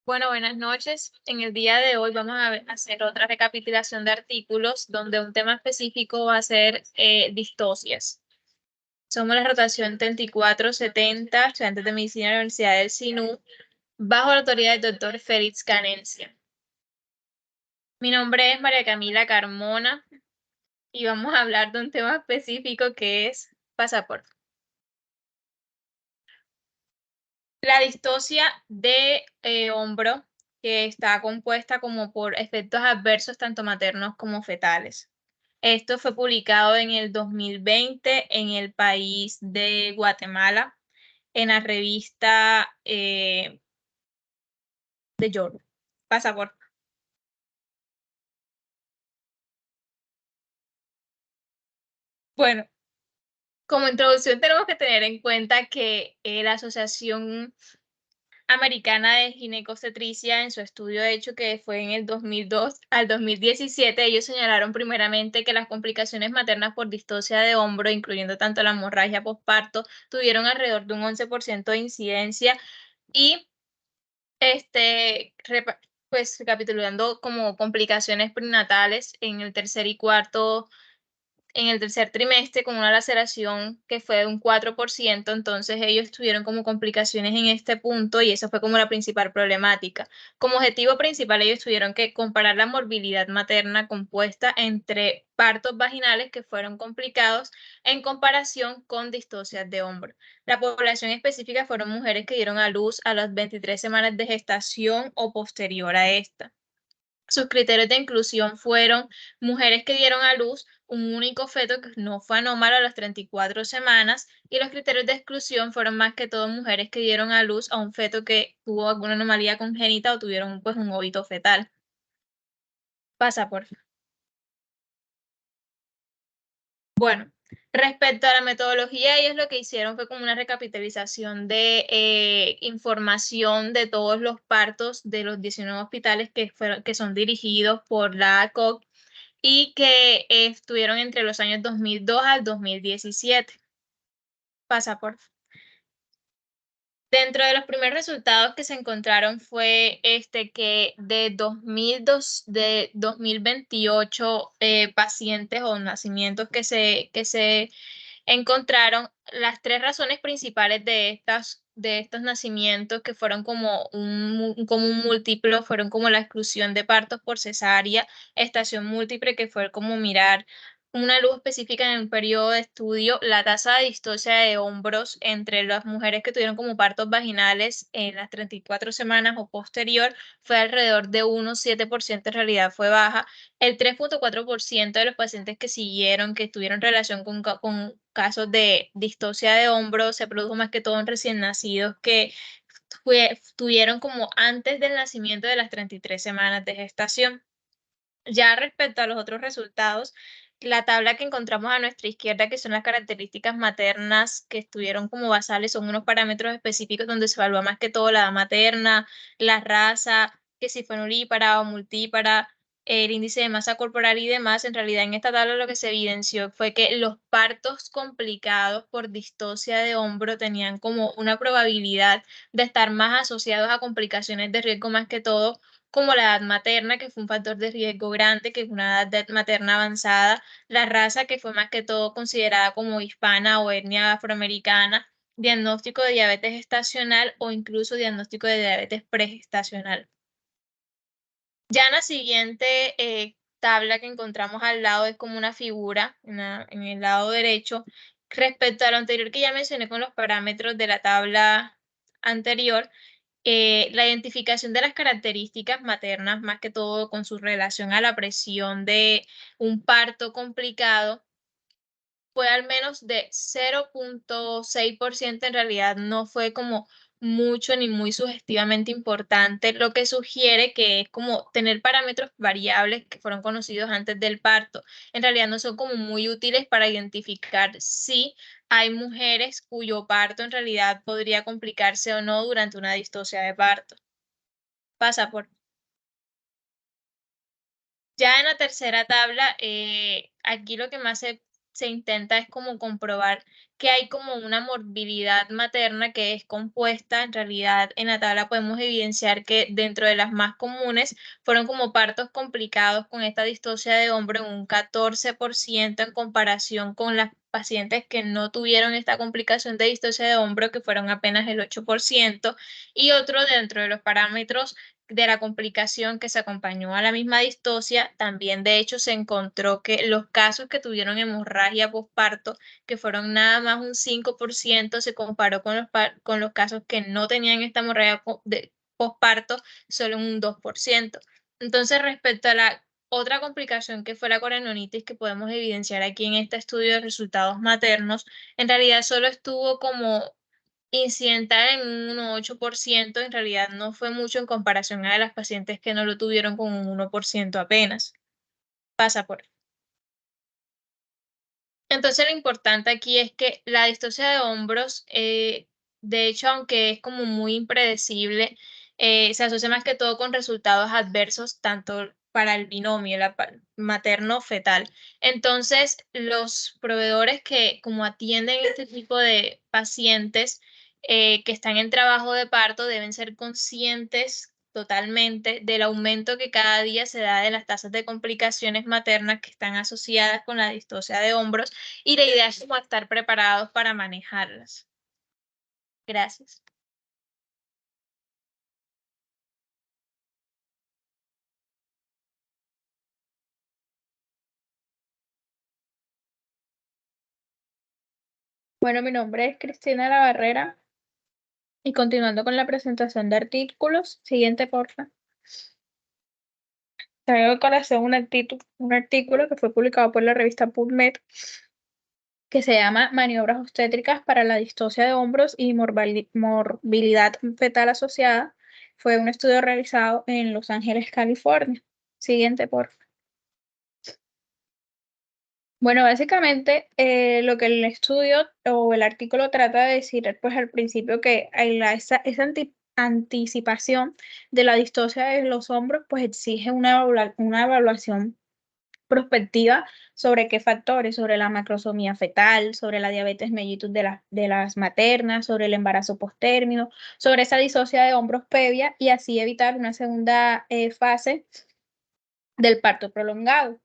Bueno, buenas noches. En el día de hoy vamos a hacer otra recapitulación de artículos donde un tema específico va a ser distocias. Somos la rotación 3470, estudiantes de medicina de la Universidad del SINU, bajo la autoridad del doctor Félix Canencia. Mi nombre es María Camila Carmona y vamos a hablar de un tema específico que es pasaporte. La distocia de hombro, que está compuesta como por efectos adversos tanto maternos como fetales. Esto fue publicado en el 2020 en el país de Guatemala, en la revista de York. Pasaporte. Bueno, como introducción tenemos que tener en cuenta que la Asociación Americana de Ginecostetricia, en su estudio hecho que fue en el 2002 al 2017, ellos señalaron primeramente que las complicaciones maternas por distocia de hombro, incluyendo tanto la hemorragia posparto, tuvieron alrededor de un 11% de incidencia y pues recapitulando como complicaciones prenatales en el tercer trimestre con una laceración que fue de un 4%, entonces ellos tuvieron como complicaciones en este punto y eso fue como la principal problemática. Como objetivo principal, ellos tuvieron que comparar la morbilidad materna compuesta entre partos vaginales que fueron complicados en comparación con distocias de hombro. La población específica fueron mujeres que dieron a luz a las 23 semanas de gestación o posterior a esta. Sus criterios de inclusión fueron mujeres que dieron a luz un único feto que no fue anómalo a las 34 semanas y los criterios de exclusión fueron más que todo mujeres que dieron a luz a un feto que tuvo alguna anomalía congénita o tuvieron pues un óbito fetal. Pasa, por favor. Bueno, respecto a la metodología, ellos lo que hicieron fue como una recapitalización de información de todos los partos de los 19 hospitales que son dirigidos por la ACOG y que estuvieron entre los años 2002 al 2017. Pasaporte. Dentro de los primeros resultados que se encontraron fue que de 2028 pacientes o nacimientos que se encontraron, las tres razones principales de estos nacimientos que fueron como un múltiplo, fueron como la exclusión de partos por cesárea, estación múltiple, que fue como mirar una luz específica en un periodo de estudio, la tasa de distocia de hombros entre las mujeres que tuvieron como partos vaginales en las 34 semanas o posterior fue alrededor de 1,7%, en realidad fue baja. El 3,4% de los pacientes que siguieron, que tuvieron relación con casos de distocia de hombro, se produjo más que todo en recién nacidos que tuvieron como antes del nacimiento de las 33 semanas de gestación. Ya respecto a los otros resultados, la tabla que encontramos a nuestra izquierda, que son las características maternas que estuvieron como basales, son unos parámetros específicos donde se evalúa más que todo la edad materna, la raza, que si fue nulípara o multípara, el índice de masa corporal y demás. En realidad, en esta tabla lo que se evidenció fue que los partos complicados por distocia de hombro tenían como una probabilidad de estar más asociados a complicaciones de riesgo más que todo como la edad materna, que fue un factor de riesgo grande, que es una edad materna avanzada, la raza, que fue más que todo considerada como hispana o etnia afroamericana, diagnóstico de diabetes gestacional o incluso diagnóstico de diabetes pregestacional. Ya en la siguiente tabla que encontramos al lado es como una figura en el lado derecho respecto a lo anterior que ya mencioné con los parámetros de la tabla anterior. La identificación de las características maternas, más que todo con su relación a la presión de un parto complicado, fue al menos de 0,6%, en realidad no fue como mucho ni muy sugestivamente importante, lo que sugiere que es como tener parámetros variables que fueron conocidos antes del parto. En realidad no son como muy útiles para identificar si hay mujeres cuyo parto en realidad podría complicarse o no durante una distocia de parto. Pasa por. Ya en la tercera tabla, aquí lo que más se se intenta es como comprobar que hay como una morbilidad materna que es compuesta. En realidad, en la tabla podemos evidenciar que dentro de las más comunes fueron como partos complicados con esta distosia de hombro en un 14% en comparación con las pacientes que no tuvieron esta complicación de distosia de hombro, que fueron apenas el 8%, y otro dentro de los parámetros de la complicación que se acompañó a la misma distosia. También de hecho se encontró que los casos que tuvieron hemorragia posparto, que fueron nada más un 5%, se comparó con los casos que no tenían esta hemorragia posparto, solo un 2%. Entonces, respecto a la otra complicación que fue la corononitis que podemos evidenciar aquí en este estudio de resultados maternos, en realidad solo estuvo como incidental en un 1,8%. En realidad no fue mucho en comparación a las pacientes que no lo tuvieron con un 1% apenas. Pasa por. Entonces lo importante aquí es que la distosia de hombros, de hecho, aunque es como muy impredecible, se asocia más que todo con resultados adversos tanto para el binomio materno-fetal. Entonces, los proveedores que como atienden este tipo de pacientes que están en trabajo de parto deben ser conscientes totalmente del aumento que cada día se da de las tasas de complicaciones maternas que están asociadas con la distosia de hombros, y la idea es como estar preparados para manejarlas. Gracias. Bueno, mi nombre es Cristina La Barrera y continuando con la presentación de artículos, siguiente porfa. Traigo a colación un artículo que fue publicado por la revista PubMed que se llama Maniobras obstétricas para la distosia de hombros y morbilidad fetal asociada. Fue un estudio realizado en Los Ángeles, California. Siguiente, por favor. Bueno, básicamente lo que el estudio o el artículo trata de decir, pues al principio que hay esa anticipación de la distosia de los hombros, pues exige una evaluación prospectiva sobre qué factores, sobre la macrosomía fetal, sobre la diabetes mellitus de las maternas, sobre el embarazo postérmino, sobre esa disocia de hombros previa y así evitar una segunda fase del parto prolongado.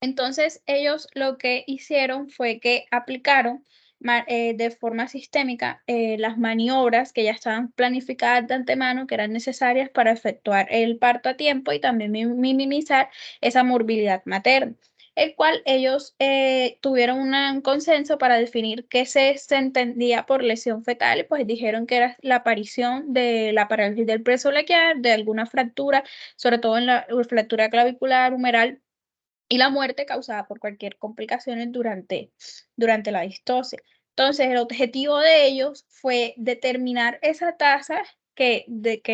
Entonces, ellos lo que hicieron fue que aplicaron de forma sistémica las maniobras que ya estaban planificadas de antemano, que eran necesarias para efectuar el parto a tiempo y también minimizar esa morbilidad materna, el cual ellos tuvieron un consenso para definir qué se entendía por lesión fetal, y pues dijeron que era la aparición de la parálisis del presolequiar, de alguna fractura, sobre todo en la fractura clavicular, humeral, y la muerte causada por cualquier complicación durante la distosia. Entonces, el objetivo de ellos fue determinar esa tasa que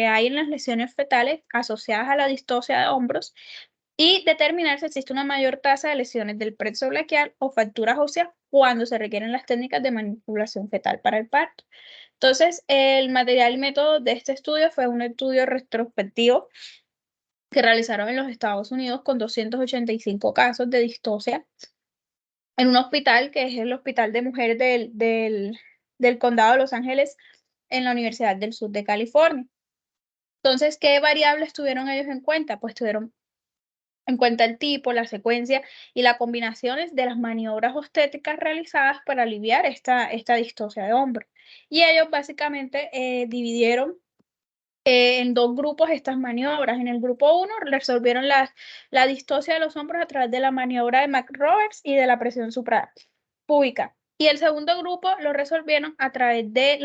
hay en las lesiones fetales asociadas a la distosia de hombros y determinar si existe una mayor tasa de lesiones del plexo braquial o fracturas óseas cuando se requieren las técnicas de manipulación fetal para el parto. Entonces, el material y método de este estudio fue un estudio retrospectivo que realizaron en los Estados Unidos con 285 casos de distosia en un hospital que es el Hospital de Mujeres del Condado de Los Ángeles en la Universidad del Sur de California. Entonces, ¿qué variables tuvieron ellos en cuenta? Pues tuvieron en cuenta el tipo, la secuencia y las combinaciones de las maniobras obstétricas realizadas para aliviar esta distosia de hombro. Y ellos básicamente dividieron en dos grupos estas maniobras. En el grupo 1 resolvieron la distosia de los hombros a través de la maniobra de McRoberts y de la presión suprapúbica. Y el segundo grupo lo resolvieron a través de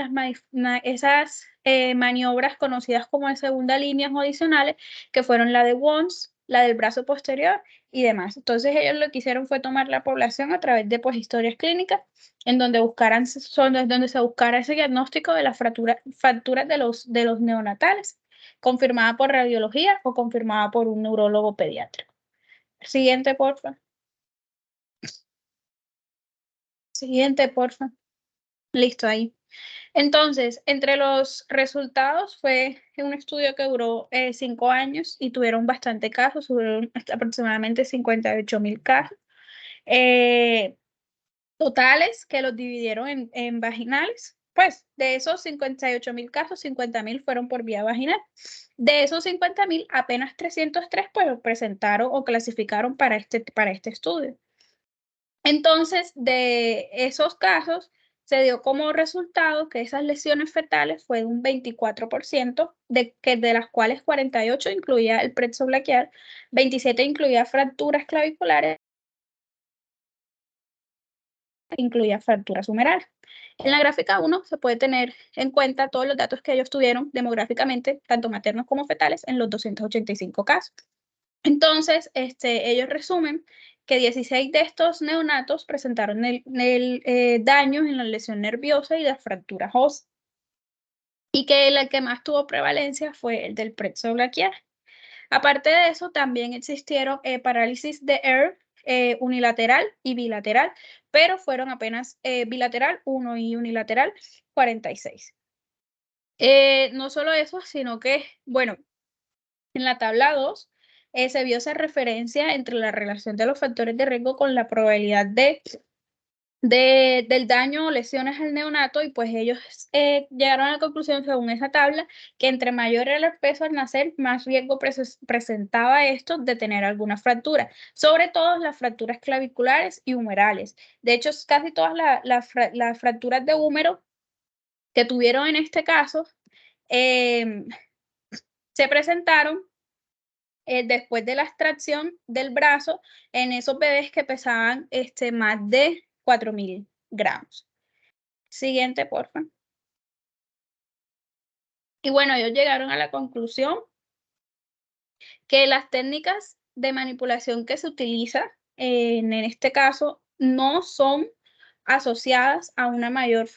esas maniobras conocidas como de segunda línea o adicionales, que fueron la de Wons, la del brazo posterior y demás. Entonces ellos lo que hicieron fue tomar la población a través de pues, historias clínicas en donde donde se buscara ese diagnóstico de las fracturas de los neonatales, confirmada por radiología o confirmada por un neurólogo pediátrico. Siguiente, porfa. Siguiente, porfa. Listo, ahí. Entonces, entre los resultados fue un estudio que duró 5 años y tuvieron bastante casos, tuvieron aproximadamente 58,000 casos. totales que los dividieron en vaginales, pues de esos 58.000 casos, 50.000 fueron por vía vaginal. De esos 50.000, apenas 303 pues presentaron o clasificaron para este estudio. Entonces, de esos casos, se dio como resultado que esas lesiones fetales fue un 24%, de las cuales 48 incluía el plexo braquial, 27 incluía fracturas claviculares, incluía fracturas humerales. En la gráfica 1 se puede tener en cuenta todos los datos que ellos tuvieron demográficamente, tanto maternos como fetales, en los 285 casos. Entonces, ellos resumen que 16 de estos neonatos presentaron daños en la lesión nerviosa y las fracturas óseas, y que el que más tuvo prevalencia fue el del plexo braquial. Aparte de eso, también existieron parálisis de EAR unilateral y bilateral, pero fueron apenas bilateral 1 y unilateral 46. No solo eso, sino que, bueno, en la tabla 2 se vio esa referencia entre la relación de los factores de riesgo con la probabilidad del daño o lesiones al neonato, y pues ellos llegaron a la conclusión, según esa tabla, que entre mayor era el peso al nacer, más riesgo presentaba esto de tener alguna fractura, sobre todo las fracturas claviculares y humerales. De hecho, casi todas las fracturas de húmero que tuvieron en este caso se presentaron después de la extracción del brazo en esos bebés que pesaban más de 4.000 gramos. Siguiente, por favor. Y bueno, ellos llegaron a la conclusión que las técnicas de manipulación que se utilizan en este caso no son asociadas a una mayor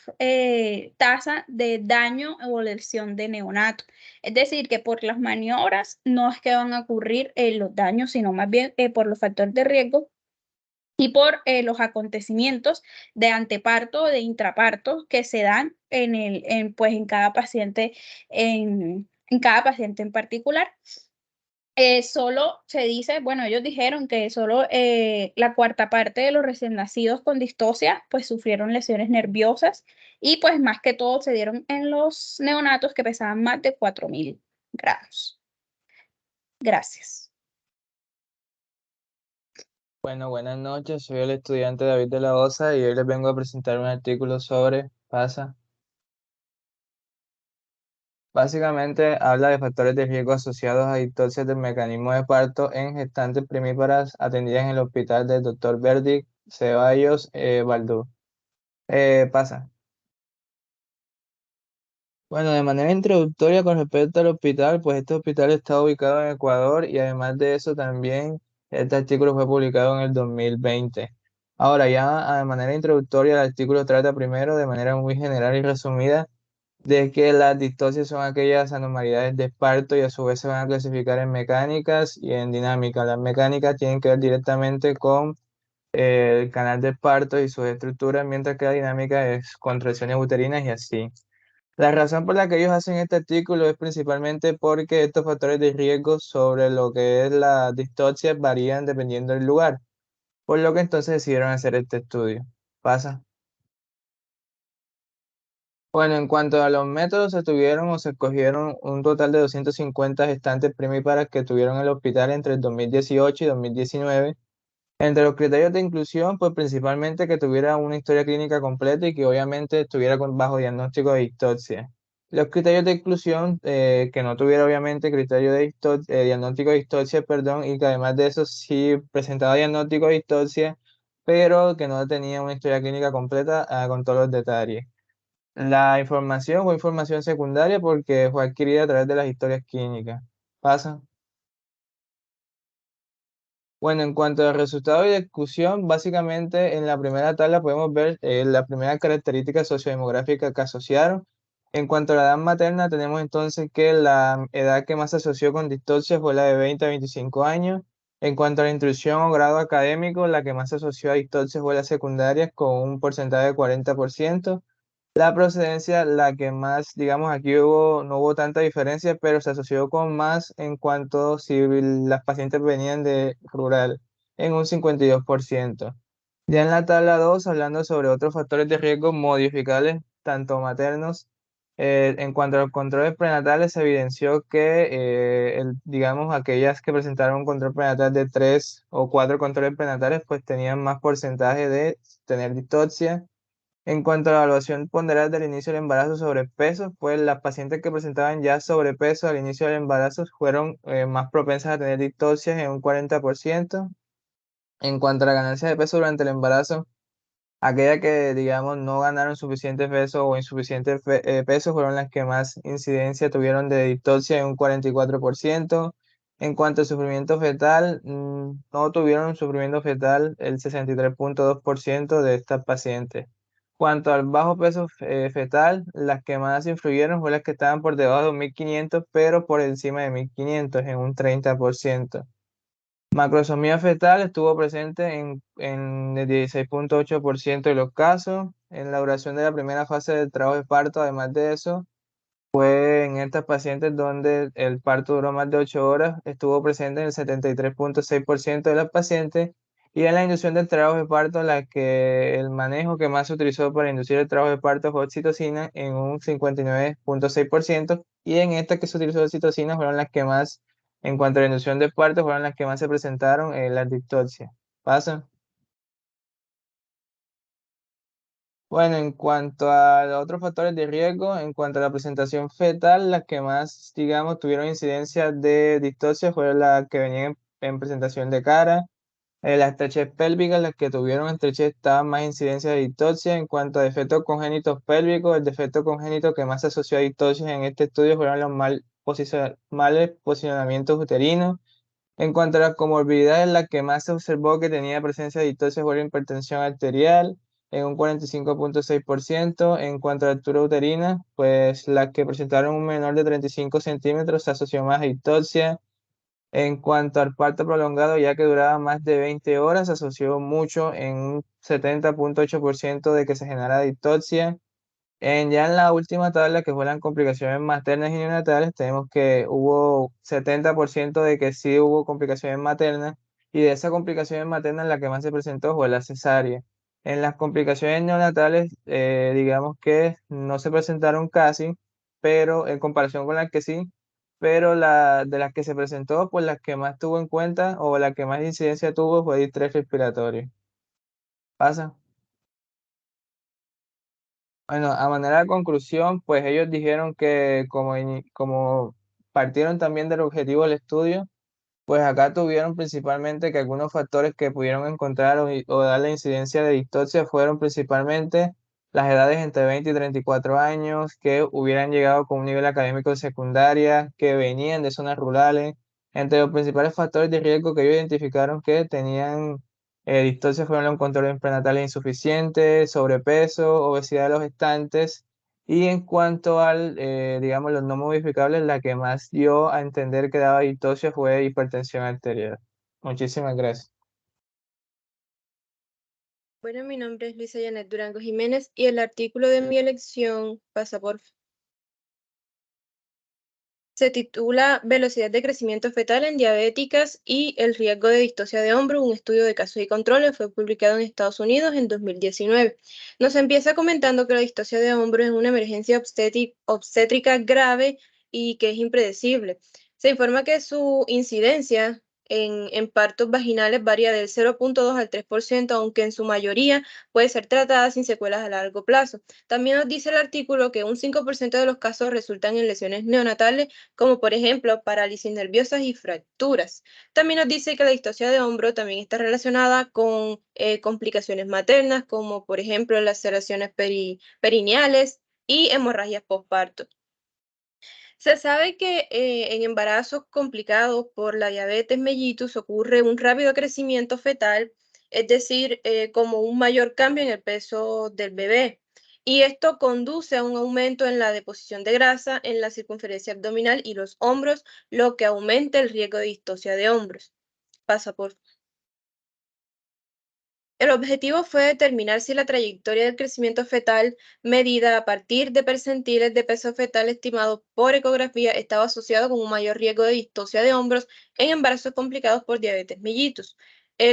tasa de daño o lesión de neonato. Es decir, que por las maniobras no es que van a ocurrir los daños, sino más bien por los factores de riesgo y por los acontecimientos de anteparto o de intraparto que se dan pues, en cada paciente en cada paciente en particular. Solo se dice, bueno, ellos dijeron que solo la cuarta parte de los recién nacidos con distocia pues sufrieron lesiones nerviosas, y pues más que todo se dieron en los neonatos que pesaban más de 4.000 gramos. Gracias. Bueno, buenas noches, soy el estudiante David de la Osa y hoy les vengo a presentar un artículo sobre PASA. Básicamente habla de factores de riesgo asociados a distorsión del mecanismo de parto en gestantes primíparas atendidas en el hospital del Dr. Verdi Ceballos Baldú. Pasa. Bueno, de manera introductoria con respecto al hospital, pues este hospital está ubicado en Ecuador y además de eso también este artículo fue publicado en el 2020. Ahora ya de manera introductoria el artículo trata primero de manera muy general y resumida de que las distocias son aquellas anormalidades de parto y a su vez se van a clasificar en mecánicas y en dinámicas. Las mecánicas tienen que ver directamente con el canal de parto y sus estructuras, mientras que la dinámica es contracciones uterinas y así. La razón por la que ellos hacen este artículo es principalmente porque estos factores de riesgo sobre lo que es la distocia varían dependiendo del lugar, por lo que entonces decidieron hacer este estudio. Pasa. Bueno, en cuanto a los métodos, se tuvieron o se escogieron un total de 250 gestantes primíparas que tuvieron en el hospital entre el 2018 y 2019. Entre los criterios de inclusión, pues principalmente que tuviera una historia clínica completa y que obviamente estuviera bajo diagnóstico de distocia. Los criterios de inclusión, que no tuviera obviamente criterio de diagnóstico de distocia, perdón, y que además de eso sí presentaba diagnóstico de distocia, pero que no tenía una historia clínica completa, con todos los detalles. La información fue información secundaria porque fue adquirida a través de las historias clínicas. ¿Pasa? Bueno, en cuanto al resultado de discusión, básicamente en la primera tabla podemos ver las primeras características sociodemográficas que asociaron. En cuanto a la edad materna, tenemos entonces que la edad que más se asoció con distocia fue la de 20 a 25 años. En cuanto a la instrucción o grado académico, la que más se asoció a distocia fue la secundaria con un porcentaje de 40%. La procedencia, la que más, digamos, aquí no hubo tanta diferencia, pero se asoció con más en cuanto si las pacientes venían de rural, en un 52%. Ya en la tabla 2, hablando sobre otros factores de riesgo modificables, tanto maternos, en cuanto a los controles prenatales, se evidenció que, digamos, aquellas que presentaron un control prenatal de 3 o 4 controles prenatales, pues tenían más porcentaje de tener distocia. En cuanto a la evaluación ponderal del inicio del embarazo sobre peso, pues las pacientes que presentaban ya sobrepeso al inicio del embarazo fueron más propensas a tener distocias en un 40%. En cuanto a la ganancia de peso durante el embarazo, aquellas que, digamos, no ganaron suficiente peso o insuficiente peso fueron las que más incidencia tuvieron de distocia en un 44%. En cuanto al sufrimiento fetal, no tuvieron sufrimiento fetal el 63.2% de estas pacientes. Cuanto al bajo peso fetal, las que más influyeron fueron las que estaban por debajo de 2.500, pero por encima de 1.500 en un 30%. Macrosomía fetal estuvo presente en el 16.8% de los casos. En la duración de la primera fase del trabajo de parto, además de eso, fue en estas pacientes donde el parto duró más de 8 horas, estuvo presente en el 73.6% de las pacientes. Y en la inducción del trabajo de parto, la que el manejo que más se utilizó para inducir el trabajo de parto fue oxitocina en un 59.6%. Y en esta que se utilizó oxitocina fueron las que más, en cuanto a la inducción de parto, fueron las que más se presentaron en la dictoxia. ¿Pasa? Bueno, en cuanto a otros factores de riesgo, en cuanto a la presentación fetal, las que más, digamos, tuvieron incidencia de distocia fueron las que venían en presentación de cara. Las estrechez pélvicas, las que tuvieron estrechez, estaban más incidencia de distocia. En cuanto a defectos congénitos pélvicos, el defecto congénito que más se asoció a distocia en este estudio fueron los males posicionamientos uterinos. En cuanto a las comorbilidades, la que más se observó que tenía presencia de distocia fue la hipertensión arterial en un 45.6%. En cuanto a la altura uterina, pues las que presentaron un menor de 35 centímetros se asoció más a distocia. En cuanto al parto prolongado, ya que duraba más de 20 horas, se asoció mucho en un 70.8% de que se generara distocia. Ya en la última tabla, que fue las complicaciones maternas y neonatales, tenemos que hubo 70% de que sí hubo complicaciones maternas, y de esas complicaciones maternas la que más se presentó fue la cesárea. En las complicaciones neonatales, digamos que no se presentaron casi, pero en comparación con las que sí, pero de las que se presentó, pues las que más tuvo en cuenta o la que más incidencia tuvo fue distrés respiratorio. ¿Pasa? Bueno, a manera de conclusión, pues ellos dijeron que como partieron también del objetivo del estudio, pues acá tuvieron principalmente que algunos factores que pudieron encontrar o dar la incidencia de distocia fueron principalmente las edades entre 20 y 34 años, que hubieran llegado con un nivel académico de secundaria, que venían de zonas rurales. Entre los principales factores de riesgo que ellos identificaron que tenían distocia fueron los controles prenatales insuficientes, sobrepeso, obesidad de los gestantes. Y en cuanto al, digamos, los no modificables, la que más dio a entender que daba distocia fue hipertensión arterial. Muchísimas gracias. Bueno, mi nombre es Luisa Janet Durango Jiménez y el artículo de mi elección pasa por... Se titula Velocidad de crecimiento fetal en diabéticas y el riesgo de distocia de hombro, un estudio de casos y controles. Fue publicado en Estados Unidos en 2019. Nos empieza comentando que la distocia de hombro es una emergencia obstétrica grave y que es impredecible. Se informa que su incidencia en partos vaginales varía del 0.2 al 3%, aunque en su mayoría puede ser tratada sin secuelas a largo plazo. También nos dice el artículo que un 5% de los casos resultan en lesiones neonatales, como por ejemplo parálisis nerviosas y fracturas. También nos dice que la distocia de hombro también está relacionada con complicaciones maternas, como por ejemplo laceraciones perineales y hemorragias postparto. Se sabe que en embarazos complicados por la diabetes mellitus ocurre un rápido crecimiento fetal, es decir, como un mayor cambio en el peso del bebé. Y esto conduce a un aumento en la deposición de grasa en la circunferencia abdominal y los hombros, lo que aumenta el riesgo de distocia de hombros. Pasa por El objetivo fue determinar si la trayectoria del crecimiento fetal medida a partir de percentiles de peso fetal estimado por ecografía estaba asociado con un mayor riesgo de distocia de hombros en embarazos complicados por diabetes mellitus.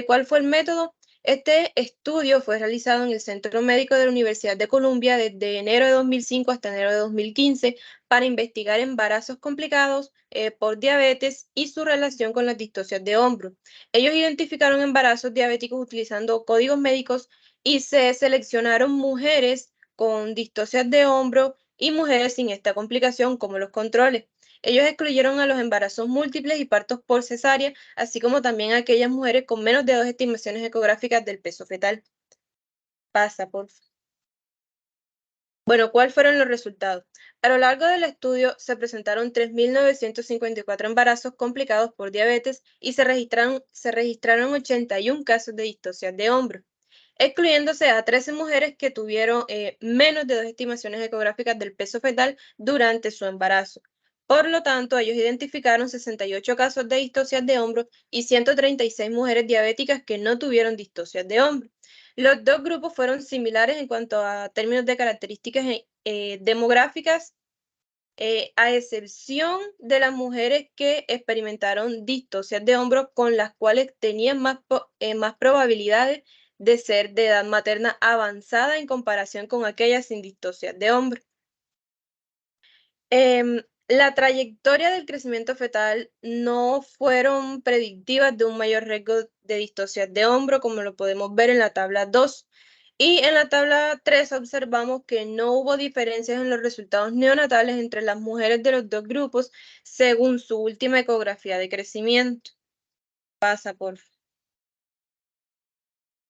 ¿Cuál fue el método? Este estudio fue realizado en el Centro Médico de la Universidad de Columbia desde enero de 2005 hasta enero de 2015 para investigar embarazos complicados por diabetes y su relación con las distocias de hombro. Ellos identificaron embarazos diabéticos utilizando códigos médicos y se seleccionaron mujeres con distocias de hombro y mujeres sin esta complicación como los controles. Ellos excluyeron a los embarazos múltiples y partos por cesárea, así como también a aquellas mujeres con menos de 2 estimaciones ecográficas del peso fetal. Pasa, por favor. Bueno, ¿cuáles fueron los resultados? A lo largo del estudio se presentaron 3.954 embarazos complicados por diabetes y se registraron 81 casos de distocias de hombro, excluyéndose a 13 mujeres que tuvieron menos de 2 estimaciones ecográficas del peso fetal durante su embarazo. Por lo tanto, ellos identificaron 68 casos de distocias de hombro y 136 mujeres diabéticas que no tuvieron distocias de hombro. Los dos grupos fueron similares en cuanto a términos de características demográficas, a excepción de las mujeres que experimentaron distocias de hombro con las cuales tenían más probabilidades de ser de edad materna avanzada en comparación con aquellas sin distocias de hombro. La trayectoria del crecimiento fetal no fueron predictivas de un mayor riesgo de distocias de hombro, como lo podemos ver en la tabla 2. Y en la tabla 3 observamos que no hubo diferencias en los resultados neonatales entre las mujeres de los dos grupos según su última ecografía de crecimiento. Pasa, por favor.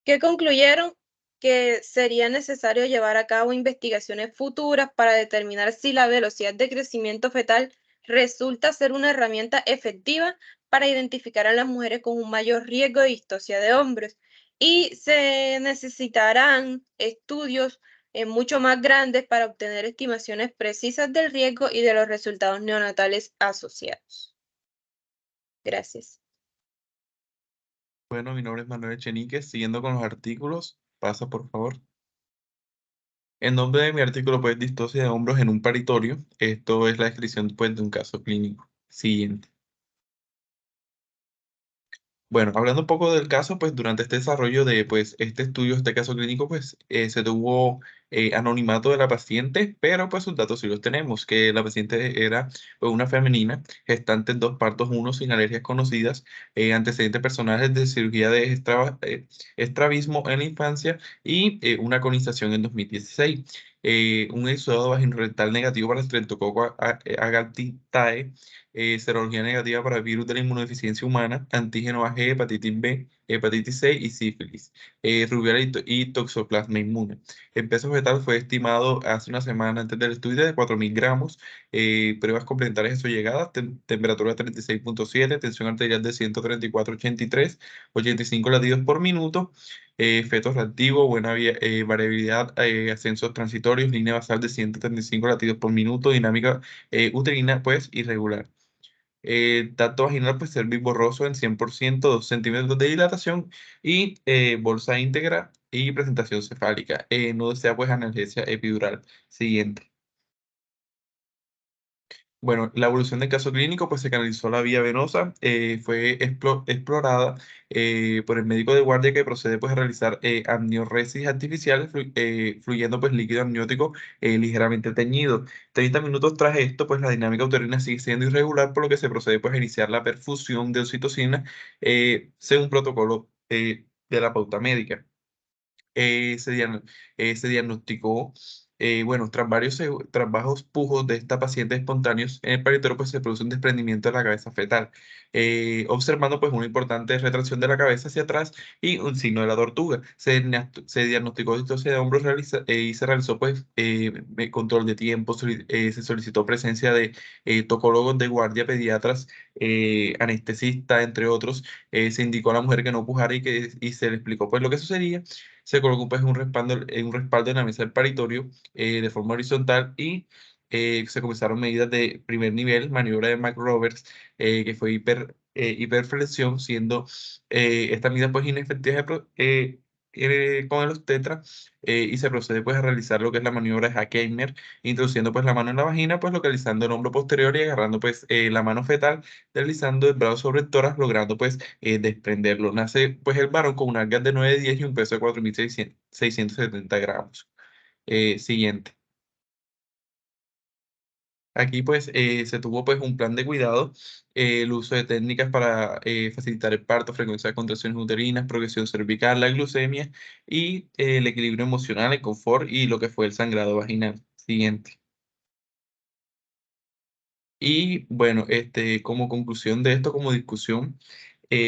¿Qué concluyeron? Que sería necesario llevar a cabo investigaciones futuras para determinar si la velocidad de crecimiento fetal resulta ser una herramienta efectiva para identificar a las mujeres con un mayor riesgo de distocia de hombros. Y se necesitarán estudios mucho más grandes para obtener estimaciones precisas del riesgo y de los resultados neonatales asociados. Gracias. Bueno, mi nombre es Manuel Echenique. Siguiendo con los artículos, pasa por favor. El nombre de mi artículo pues distocia de hombros en un paritorio. Esto es la descripción pues de un caso clínico. Siguiente. Bueno, hablando un poco del caso, pues durante este desarrollo de pues este estudio, este caso clínico, pues se tuvo anonimato de la paciente, pero pues sus datos sí los tenemos, que la paciente era pues, una femenina, gestante en 2 partos, uno sin alergias conocidas, antecedentes personales de cirugía de estrabismo en la infancia y una colonización en 2016. Un exudado vaginal negativo para Streptococcus agalticae, serología negativa para virus de la inmunodeficiencia humana, antígeno AG, hepatitis B, hepatitis C y sífilis, rubeola y toxoplasma inmune. El peso fetal fue estimado hace una semana antes del estudio de 4.000 gramos, pruebas complementarias a su llegada, temperatura 36.7, tensión arterial de 134/83, 85 latidos por minuto, feto reactivo, buena variabilidad, ascensos transitorios, línea basal de 135 latidos por minuto, dinámica uterina pues irregular. Tacto vaginal, pues cervix borroso en 100%, 2 centímetros de dilatación y bolsa íntegra y presentación cefálica. No desea pues analgesia epidural. Siguiente. Bueno, la evolución del caso clínico pues se canalizó a la vía venosa, fue explorada por el médico de guardia que procede pues a realizar amnioresis artificial fluyendo pues líquido amniótico ligeramente teñido. 30 minutos tras esto pues la dinámica uterina sigue siendo irregular por lo que se procede pues a iniciar la perfusión de oxitocina según protocolo de la pauta médica. Se diagnosticó, bueno, tras bajos pujos de esta paciente espontáneos en el paritorio, pues se produce un desprendimiento de la cabeza fetal, observando pues una importante retracción de la cabeza hacia atrás y un signo de la tortuga. Se diagnosticó distocia de hombros y se realizó pues control de tiempo, se solicitó presencia de tocólogos de guardia, pediatras, anestesistas, entre otros. Se indicó a la mujer que no pujara y se le explicó pues lo que sucedía. Se colocó pues un respaldo en la mesa del paritorio de forma horizontal y se comenzaron medidas de primer nivel, maniobra de McRoberts, que fue hiperflexión, siendo esta medida pues inefectiva con el obstetra y se procede pues a realizar lo que es la maniobra de Hack-Eimer, introduciendo pues la mano en la vagina, pues localizando el hombro posterior y agarrando pues la mano fetal, deslizando el brazo sobre el tórax, logrando pues desprenderlo. Nace pues el varón con un algas de 9,10 y un peso de 4.670 gramos. Siguiente. Aquí pues se tuvo pues un plan de cuidado, el uso de técnicas para facilitar el parto, frecuencia de contracciones uterinas, progresión cervical, la glucemia y el equilibrio emocional, el confort y lo que fue el sangrado vaginal. Siguiente. Y bueno, como conclusión de esto, como discusión,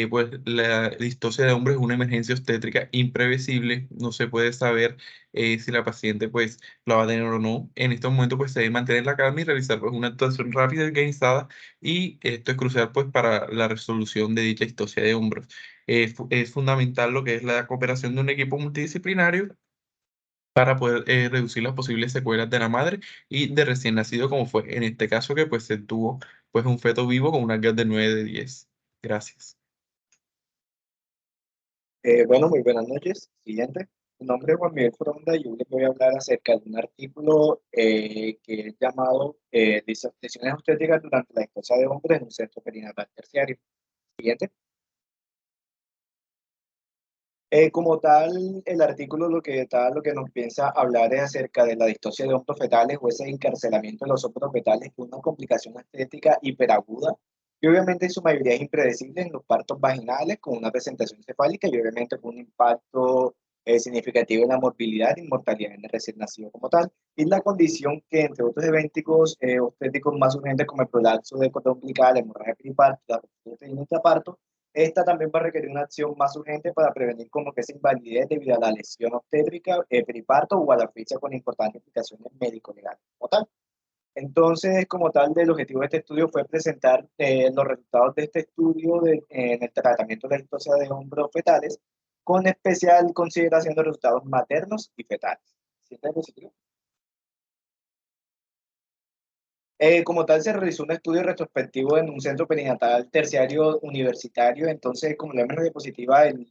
pues la distocia de hombro es una emergencia obstétrica imprevisible, no se puede saber si la paciente pues la va a tener o no. En estos momentos pues se debe mantener la calma y realizar pues una actuación rápida y organizada y esto es crucial pues para la resolución de dicha distocia de hombros. Es fundamental lo que es la cooperación de un equipo multidisciplinario para poder reducir las posibles secuelas de la madre y de recién nacido, como fue en este caso que pues se tuvo pues un feto vivo con una GAT de 9/10. Gracias. Bueno, muy buenas noches. Siguiente. Mi nombre es Juan Miguel Fronda y yo les voy a hablar acerca de un artículo que es llamado Lesiones obstétricas durante la distocia de hombres en un centro perinatal terciario. Siguiente. Como tal, el artículo lo que nos piensa hablar es acerca de la distocia de hombros fetales o ese encarcelamiento de los hombros fetales, que es una complicación estética hiperaguda y obviamente en su mayoría es impredecible en los partos vaginales con una presentación cefálica y obviamente con un impacto significativo en la morbilidad e inmortalidad en el recién nacido como tal. Y la condición que entre otros eventos obstétricos más urgentes como el prolapso de cordón umbilical, la hemorragia periparto, la ruptura de intraparto, esta también va a requerir una acción más urgente para prevenir como que esa invalidez debido a la lesión obstétrica, periparto o a la asfixia con importantes implicaciones médico-legales como tal. Entonces, como tal, el objetivo de este estudio fue presentar los resultados de este estudio en el tratamiento de la distocia de hombros fetales, con especial consideración de los resultados maternos y fetales. ¿Siguiente diapositiva? Como tal, se realizó un estudio retrospectivo en un centro perinatal terciario universitario. Entonces, como le vemos en la diapositiva, el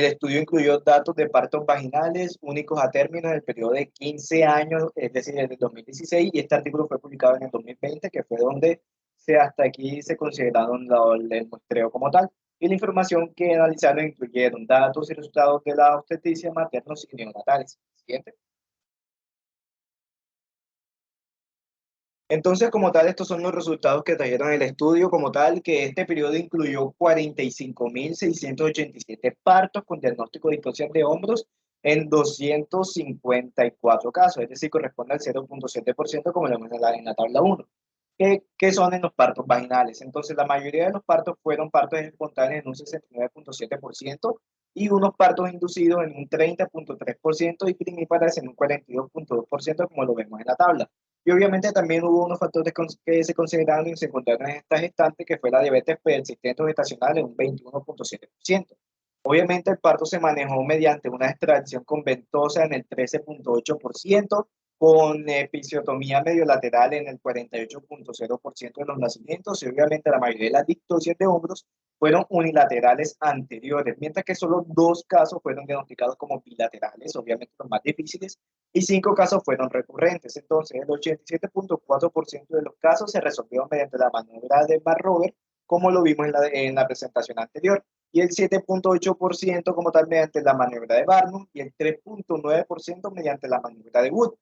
estudio incluyó datos de partos vaginales únicos a término en el periodo de 15 años, es decir, desde el 2016, y este artículo fue publicado en el 2020, que fue donde hasta aquí se consideraron el muestreo como tal. Y la información que analizaron incluyeron datos y resultados de la obstetricia maternos y neonatales. Siguiente. Entonces, como tal, estos son los resultados que trajeron el estudio, como tal, que este periodo incluyó 45.687 partos con diagnóstico de distocia de hombros en 254 casos, es decir, corresponde al 0.7%, como lo vemos en la tabla 1, que son en los partos vaginales. Entonces, la mayoría de los partos fueron partos espontáneos en un 69.7% y unos partos inducidos en un 30.3% y primíparas en un 42.2%, como lo vemos en la tabla. Y obviamente también hubo unos factores que se consideraron y se encontraron en esta gestante, que fue la diabetes persistente o gestacional en un 21.7%. Obviamente el parto se manejó mediante una extracción con ventosa en el 13.8%, con episiotomía mediolateral en el 48.0% de los nacimientos y obviamente la mayoría de las distocias de hombros fueron unilaterales anteriores, mientras que solo 2 casos fueron diagnosticados como bilaterales, obviamente los más difíciles, y 5 casos fueron recurrentes. Entonces, el 87.4% de los casos se resolvió mediante la maniobra de Marrover, como lo vimos en la presentación anterior, y el 7.8% como tal mediante la maniobra de Barnum, y el 3.9% mediante la maniobra de Wood.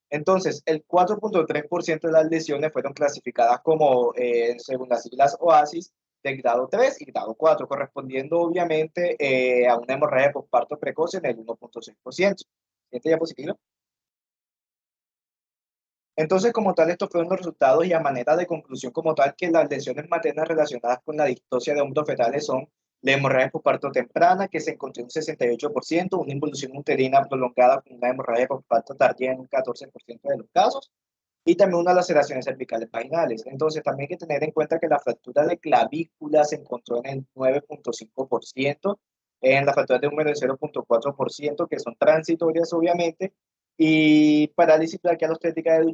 Entonces, el 4.3% de las lesiones fueron clasificadas como, según las siglas OASIS, de grado 3 y grado 4, correspondiendo obviamente a una hemorragia de posparto precoz en el 1.6%. Siguiente diapositiva. Entonces, como tal, estos fueron los resultados y a manera de conclusión como tal, que las lesiones maternas relacionadas con la distocia de hombros fetales son la hemorragia posparto temprana, que se encontró en un 68%, una involución uterina prolongada con una hemorragia posparto tardía en un 14% de los casos, y también unas laceraciones cervicales vaginales. Entonces, también hay que tener en cuenta que la fractura de clavícula se encontró en el 9.5%, en la fractura de húmero en 0.4%, que son transitorias obviamente, y parálisis braquial obstétrica de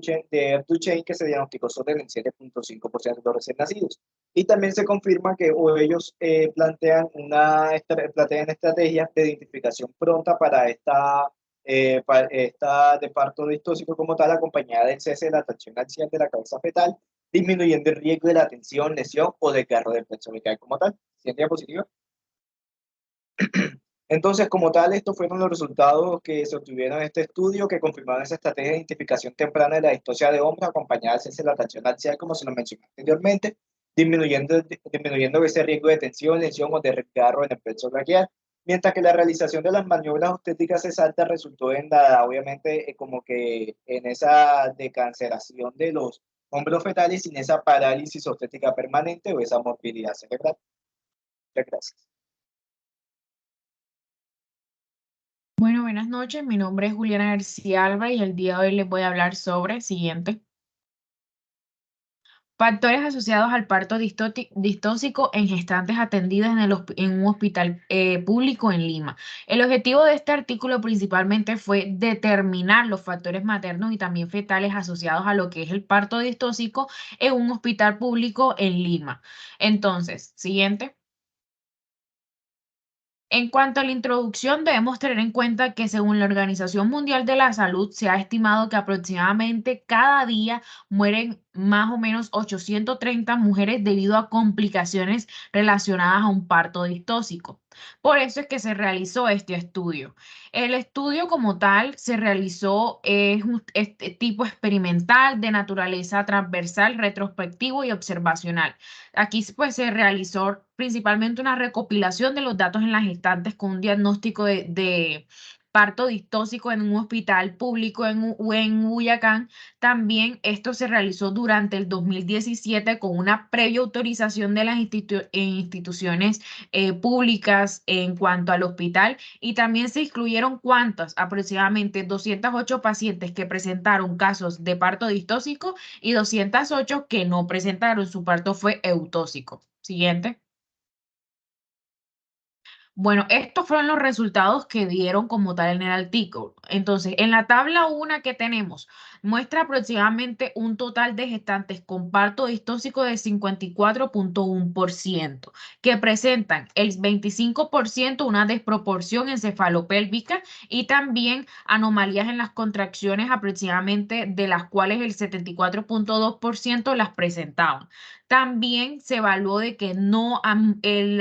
Duchenne, que se diagnosticó solo en el 7.5% de los recién nacidos. Y también se confirma que ellos plantean estrategias de identificación pronta para esta de parto distóxico como tal, acompañada del cese de la tracción axial de la cabeza fetal, disminuyendo el riesgo de la tensión, lesión o desgarro del plexo braquial como tal. ¿Siguiente diapositiva? Entonces, como tal, estos fueron los resultados que se obtuvieron en este estudio, que confirmaron esa estrategia de identificación temprana de la distosia de hombro, acompañada de la tracción axial, como se lo mencioné anteriormente, disminuyendo ese riesgo de tensión, lesión o de desgarro en el plexo braquial, mientras que la realización de las maniobras obstétricas cesartas resultó en obviamente, como que en esa decanceración de los hombros fetales sin esa parálisis obstétrica permanente o esa morbilidad cerebral. Muchas gracias. Bueno, buenas noches. Mi nombre es Juliana García Alba y el día de hoy les voy a hablar sobre siguiente. Factores asociados al parto distóxico en gestantes atendidas en un hospital público en Lima. El objetivo de este artículo principalmente fue determinar los factores maternos y también fetales asociados a lo que es el parto distóxico en un hospital público en Lima. Entonces, siguiente. En cuanto a la introducción, debemos tener en cuenta que según la Organización Mundial de la Salud, se ha estimado que aproximadamente cada día mueren más o menos 830 mujeres debido a complicaciones relacionadas a un parto distóxico. Por eso es que se realizó este estudio. El estudio como tal se realizó este tipo experimental de naturaleza transversal, retrospectivo y observacional. Aquí pues se realizó principalmente una recopilación de los datos en las gestantes con un diagnóstico de parto distóxico en un hospital público en Boyacá. También esto se realizó durante el 2017 con una previa autorización de las instituciones públicas en cuanto al hospital, y también se incluyeron aproximadamente 208 pacientes que presentaron casos de parto distóxico y 208 que no presentaron, su parto fue eutóxico. Siguiente. Bueno, estos fueron los resultados que dieron como tal en el artículo. Entonces, en la tabla 1 que tenemos, muestra aproximadamente un total de gestantes con parto distóxico de 54.1%, que presentan el 25% una desproporción encefalopélvica y también anomalías en las contracciones, aproximadamente de las cuales el 74.2% las presentaban. También se evaluó de que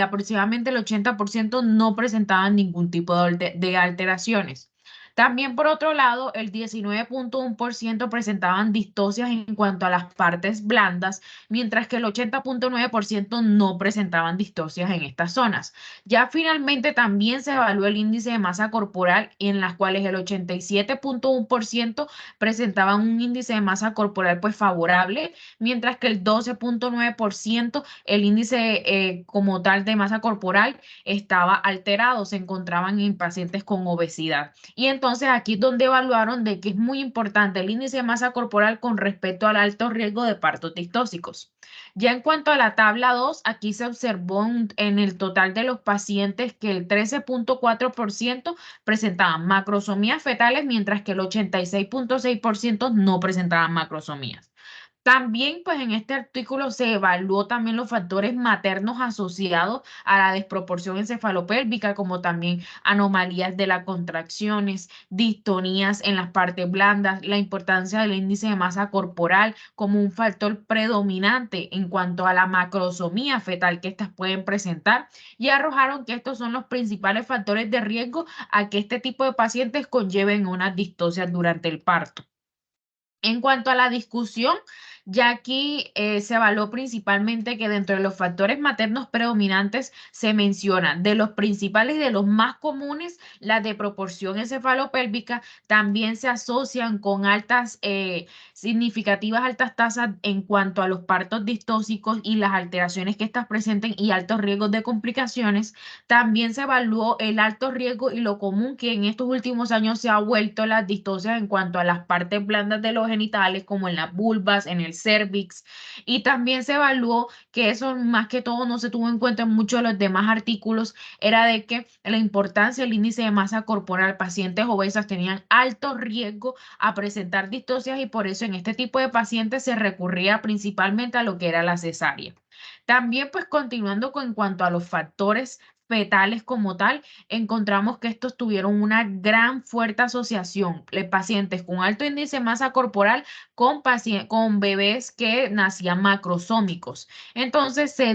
aproximadamente el 80% no presentaban ningún tipo de alteraciones. También, por otro lado, el 19.1% presentaban distocias en cuanto a las partes blandas, mientras que el 80.9% no presentaban distocias en estas zonas. Ya finalmente también se evaluó el índice de masa corporal, en las cuales el 87.1% presentaban un índice de masa corporal pues favorable, mientras que el 12.9% el índice como tal de masa corporal estaba alterado, se encontraban en pacientes con obesidad. Y entonces aquí es donde evaluaron de que es muy importante el índice de masa corporal con respecto al alto riesgo de partos distóxicos. Ya en cuanto a la tabla 2, aquí se observó en el total de los pacientes que el 13.4% presentaban macrosomías fetales, mientras que el 86.6% no presentaban macrosomías. También, pues en este artículo se evaluó también los factores maternos asociados a la desproporción encefalopélvica, como también anomalías de las contracciones, distonías en las partes blandas, la importancia del índice de masa corporal como un factor predominante en cuanto a la macrosomía fetal que estas pueden presentar, y arrojaron que estos son los principales factores de riesgo a que este tipo de pacientes conlleven unas distocias durante el parto. En cuanto a la discusión, ya aquí se evaluó principalmente que dentro de los factores maternos predominantes se mencionan de los principales y de los más comunes, la de proporción encefalopélvica, también se asocian con significativas altas tasas en cuanto a los partos distóxicos y las alteraciones que estas presenten y altos riesgos de complicaciones. También se evaluó el alto riesgo y lo común que en estos últimos años se ha vuelto las distocias en cuanto a las partes blandas de los genitales, como en las vulvas, en el cervix, y también se evaluó que eso más que todo no se tuvo en cuenta en muchos de los demás artículos, era de que la importancia del índice de masa corporal, pacientes obesas tenían alto riesgo a presentar distocias y por eso en este tipo de pacientes se recurría principalmente a lo que era la cesárea. También, pues continuando en cuanto a los factores fetales como tal, encontramos que estos tuvieron una gran fuerte asociación de pacientes con alto índice de masa corporal con bebés que nacían macrosómicos. Entonces se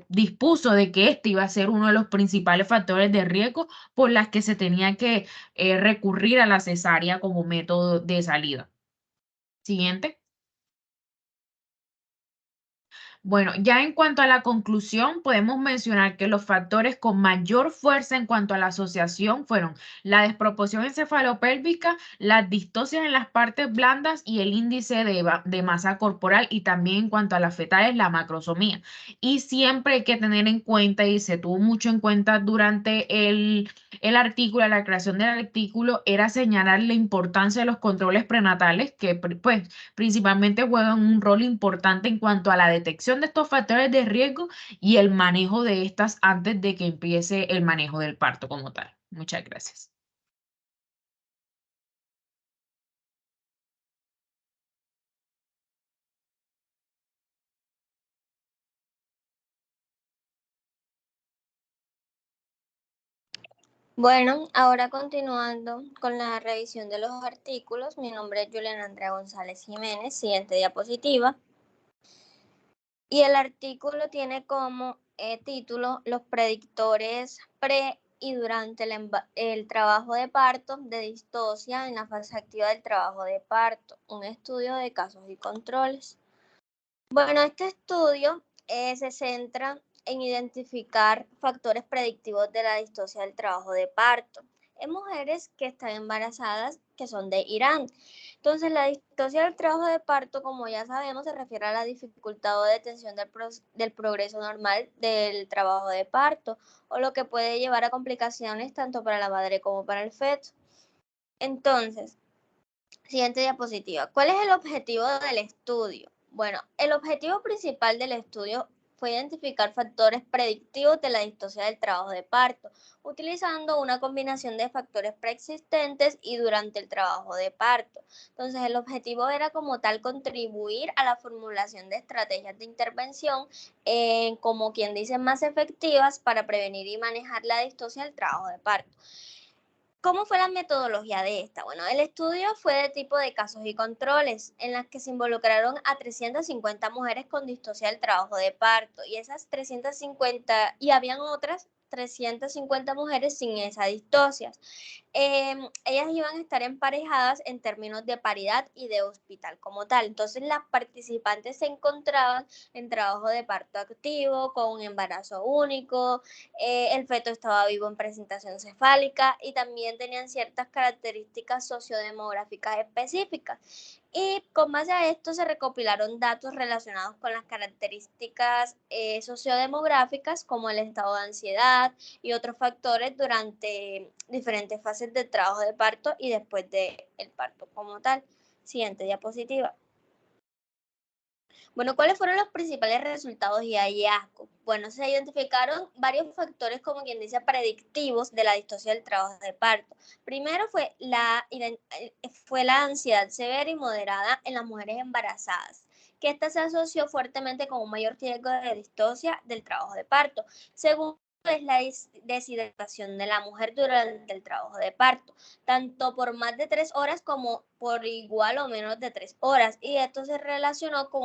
dispuso de que este iba a ser uno de los principales factores de riesgo por las que se tenía que recurrir a la cesárea como método de salida. Siguiente. Bueno, ya en cuanto a la conclusión, podemos mencionar que los factores con mayor fuerza en cuanto a la asociación fueron la desproporción encefalopélvica, las distocias en las partes blandas y el índice de masa corporal, y también en cuanto a las fetales, la macrosomía. Y siempre hay que tener en cuenta, y se tuvo mucho en cuenta durante el artículo, la creación del artículo, era señalar la importancia de los controles prenatales, que pues principalmente juegan un rol importante en cuanto a la detección de estos factores de riesgo y el manejo de estas antes de que empiece el manejo del parto como tal. Muchas gracias. Bueno, ahora continuando con la revisión de los artículos, mi nombre es Juliana Andrea González Jiménez, siguiente diapositiva. Y el artículo tiene como título los predictores pre y durante el trabajo de parto de distocia en la fase activa del trabajo de parto, un estudio de casos y controles. Bueno, este estudio se centra en identificar factores predictivos de la distocia del trabajo de parto en mujeres que están embarazadas que son de Irán. Entonces, la distocia del trabajo de parto, como ya sabemos, se refiere a la dificultad o detención del progreso normal del trabajo de parto, o lo que puede llevar a complicaciones tanto para la madre como para el feto. Entonces, siguiente diapositiva. ¿Cuál es el objetivo del estudio? Bueno, el objetivo principal del estudio fue identificar factores predictivos de la distocia del trabajo de parto, utilizando una combinación de factores preexistentes y durante el trabajo de parto. Entonces, el objetivo era como tal contribuir a la formulación de estrategias de intervención, como quien dice, más efectivas para prevenir y manejar la distocia del trabajo de parto. ¿Cómo fue la metodología de esta? Bueno, el estudio fue de tipo de casos y controles, en las que se involucraron a 350 mujeres con distocia del trabajo de parto, y esas 350, y habían otras 350 mujeres sin esa distocia. Ellas iban a estar emparejadas en términos de paridad y de hospital como tal. Entonces, las participantes se encontraban en trabajo de parto activo, con un embarazo único, el feto estaba vivo en presentación cefálica y también tenían ciertas características sociodemográficas específicas. Y con base a esto se recopilaron datos relacionados con las características sociodemográficas, como el estado de ansiedad y otros factores durante diferentes fases del trabajo de parto y después del parto como tal. Siguiente diapositiva. Bueno, ¿cuáles fueron los principales resultados y hallazgos? Bueno, se identificaron varios factores, como quien dice, predictivos de la distocia del trabajo de parto. Primero fue la ansiedad severa y moderada en las mujeres embarazadas, que esta se asoció fuertemente con un mayor riesgo de distocia del trabajo de parto. Segundo, es la deshidratación de la mujer durante el trabajo de parto, tanto por más de 3 horas como por igual o menos de 3 horas, y esto se relacionó con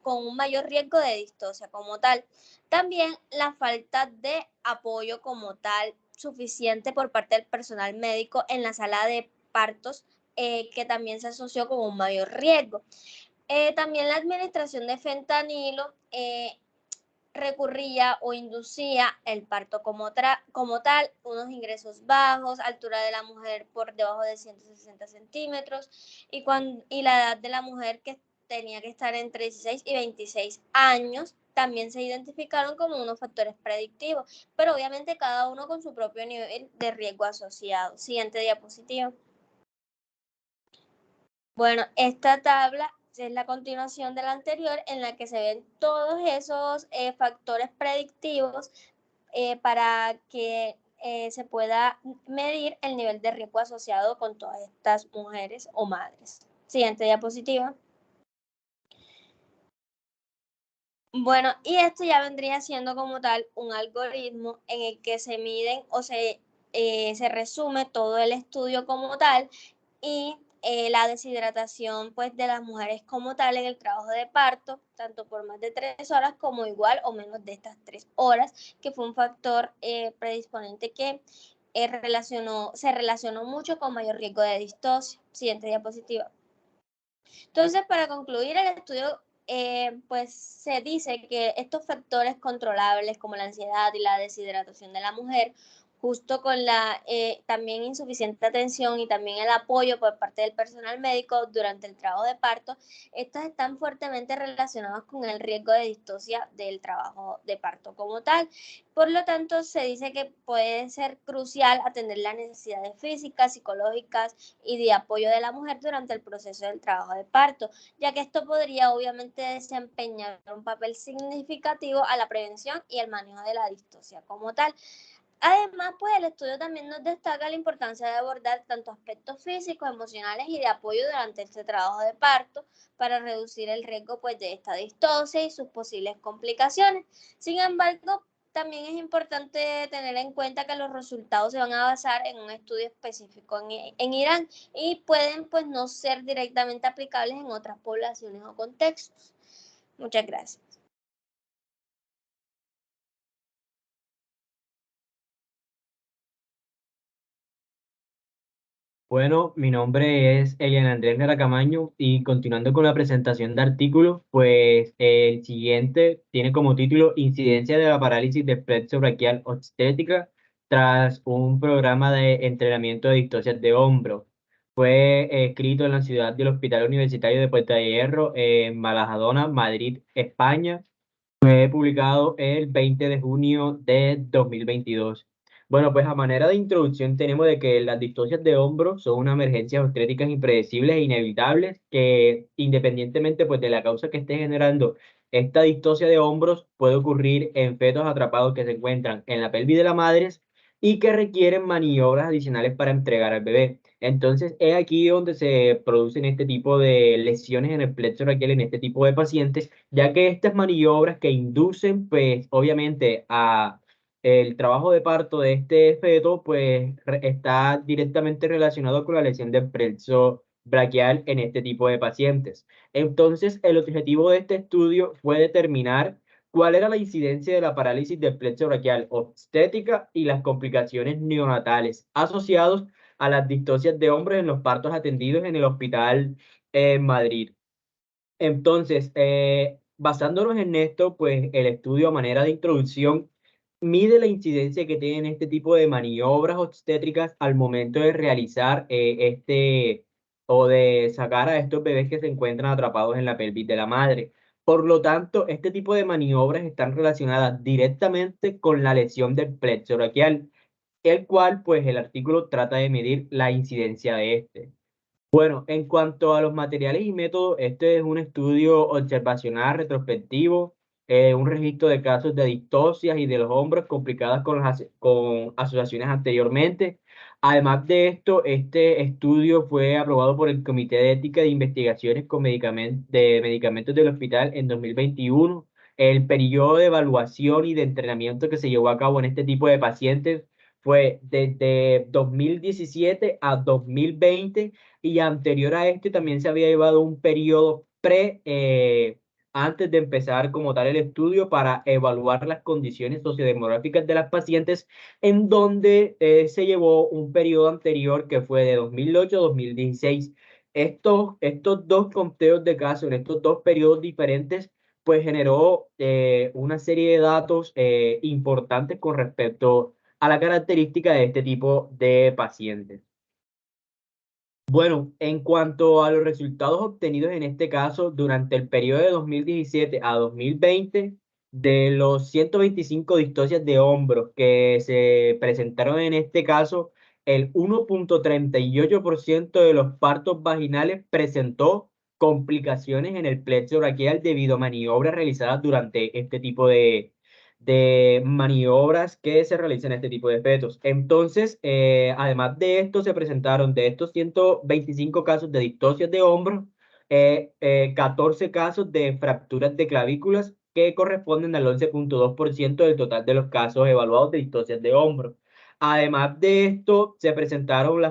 un mayor riesgo de distocia como tal. También la falta de apoyo como tal suficiente por parte del personal médico en la sala de partos, que también se asoció con un mayor riesgo. También la administración de fentanilo recurría o inducía el parto como tal, unos ingresos bajos, altura de la mujer por debajo de 160 centímetros y la edad de la mujer, que tenía que estar entre 16 y 26 años, también se identificaron como unos factores predictivos, pero obviamente cada uno con su propio nivel de riesgo asociado. Siguiente diapositiva. Bueno, esta tabla es la continuación de la anterior, en la que se ven todos esos factores predictivos para que se pueda medir el nivel de riesgo asociado con todas estas mujeres o madres. Siguiente diapositiva. Bueno, y esto ya vendría siendo como tal un algoritmo en el que se miden o se resume todo el estudio como tal y la deshidratación pues de las mujeres como tal en el trabajo de parto, tanto por más de 3 horas como igual o menos de estas 3 horas, que fue un factor predisponente que se relacionó mucho con mayor riesgo de distosia. Siguiente diapositiva. Entonces, para concluir el estudio, pues se dice que estos factores controlables como la ansiedad y la deshidratación de la mujer, justo con la también insuficiente atención y también el apoyo por parte del personal médico durante el trabajo de parto, estos están fuertemente relacionados con el riesgo de distosia del trabajo de parto como tal. Por lo tanto, se dice que puede ser crucial atender las necesidades físicas, psicológicas y de apoyo de la mujer durante el proceso del trabajo de parto, ya que esto podría obviamente desempeñar un papel significativo a la prevención y el manejo de la distosia como tal. Además, pues el estudio también nos destaca la importancia de abordar tanto aspectos físicos, emocionales y de apoyo durante este trabajo de parto para reducir el riesgo pues de esta distosia y sus posibles complicaciones. Sin embargo, también es importante tener en cuenta que los resultados se van a basar en un estudio específico en Irán y pueden pues no ser directamente aplicables en otras poblaciones o contextos. Muchas gracias. Bueno, mi nombre es Elian Andrés Garacamaño y continuando con la presentación de artículos, pues el siguiente tiene como título Incidencia de la parálisis de plexo braquial obstétrica tras un programa de entrenamiento de distocias de hombro. Fue escrito en la ciudad del Hospital Universitario de Puerta de Hierro, en Majadahonda, Madrid, España. Fue publicado el 20 de junio de 2022. Bueno, pues a manera de introducción tenemos de que las distocias de hombro son una emergencia obstétricas impredecibles e inevitables que independientemente pues de la causa que esté generando esta distosia de hombros puede ocurrir en fetos atrapados que se encuentran en la pelvis de la madre y que requieren maniobras adicionales para entregar al bebé. Entonces es aquí donde se producen este tipo de lesiones en el plexo braquial en este tipo de pacientes, ya que estas maniobras que inducen pues obviamente a el trabajo de parto de este feto, pues está directamente relacionado con la lesión del plexo braquial en este tipo de pacientes. Entonces, el objetivo de este estudio fue determinar cuál era la incidencia de la parálisis del plexo braquial obstétrica y las complicaciones neonatales asociados a las distocias de hombros en los partos atendidos en el hospital en Madrid. Entonces, basándonos en esto, pues el estudio a manera de introducción mide la incidencia que tienen este tipo de maniobras obstétricas al momento de realizar o de sacar a estos bebés que se encuentran atrapados en la pelvis de la madre. Por lo tanto, este tipo de maniobras están relacionadas directamente con la lesión del plexo braquial, el cual, pues, el artículo trata de medir la incidencia de este. Bueno, en cuanto a los materiales y métodos, este es un estudio observacional retrospectivo, un registro de casos de distocias y de los hombros complicadas con asociaciones anteriormente. Además de esto, este estudio fue aprobado por el Comité de Ética de Investigaciones de Medicamentos del Hospital en 2021. El periodo de evaluación y de entrenamiento que se llevó a cabo en este tipo de pacientes fue desde 2017 a 2020 y anterior a este también se había llevado un periodo antes de empezar como tal el estudio para evaluar las condiciones sociodemográficas de las pacientes, en donde se llevó un periodo anterior que fue de 2008 a 2016. Estos dos conteos de casos en estos dos periodos diferentes pues generó una serie de datos importantes con respecto a la característica de este tipo de pacientes. Bueno, en cuanto a los resultados obtenidos en este caso durante el periodo de 2017 a 2020, de los 125 distocias de hombros que se presentaron en este caso, el 1.38% de los partos vaginales presentó complicaciones en el plexo braquial debido a maniobras realizadas durante este tipo de maniobras que se realizan en este tipo de fetos. Entonces, además de esto, se presentaron de estos 125 casos de distocias de hombro, 14 casos de fracturas de clavículas que corresponden al 11.2% del total de los casos evaluados de distocias de hombro. Además de esto, se presentaron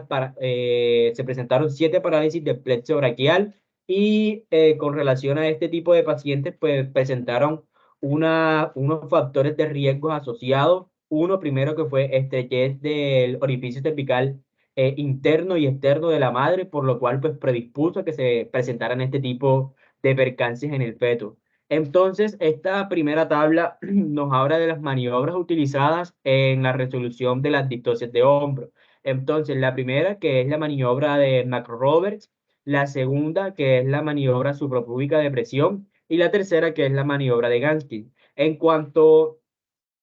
7 parálisis del plexo braquial y con relación a este tipo de pacientes, pues presentaron unos factores de riesgo asociados. Uno primero que fue estrechez del orificio cervical interno y externo de la madre, por lo cual pues predispuso a que se presentaran este tipo de percances en el feto. Entonces, esta primera tabla nos habla de las maniobras utilizadas en la resolución de las distocias de hombro. Entonces, la primera, que es la maniobra de McRoberts, la segunda, que es la maniobra suprapúbica de presión, y la tercera, que es la maniobra de Gansky. En cuanto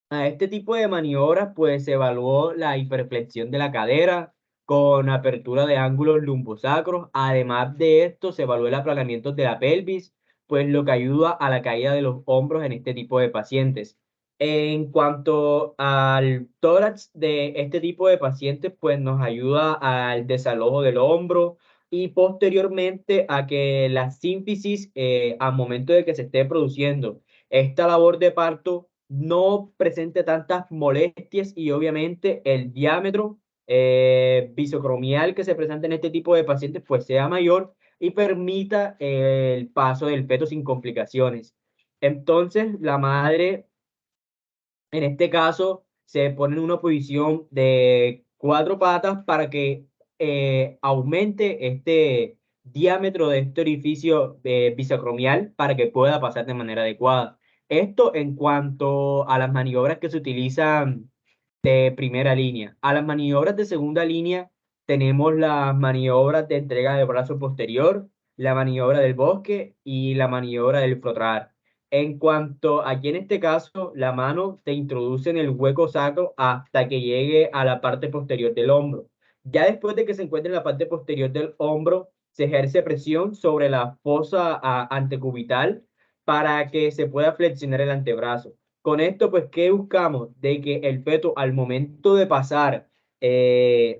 a este tipo de maniobras, pues se evaluó la hiperflexión de la cadera con apertura de ángulos lumbosacros. Además de esto, se evaluó el aplanamiento de la pelvis, pues lo que ayuda a la caída de los hombros en este tipo de pacientes. En cuanto al tórax de este tipo de pacientes, pues nos ayuda al desalojo del hombro y posteriormente a que la sínfisis, al momento de que se esté produciendo esta labor de parto, no presente tantas molestias y obviamente el diámetro bisocromial que se presenta en este tipo de pacientes pues sea mayor y permita el paso del feto sin complicaciones. Entonces, la madre en este caso se pone en una posición de 4 patas para que aumente este diámetro de este orificio bisacromial para que pueda pasar de manera adecuada. Esto en cuanto a las maniobras que se utilizan de primera línea. A las maniobras de segunda línea tenemos las maniobras de entrega de brazo posterior, la maniobra del bosque y la maniobra del flotar. En cuanto aquí en este caso, la mano se introduce en el hueco sacro hasta que llegue a la parte posterior del hombro. Ya después de que se encuentre en la parte posterior del hombro, se ejerce presión sobre la fosa antecubital para que se pueda flexionar el antebrazo. Con esto, pues, ¿qué buscamos? De que el feto al momento de pasar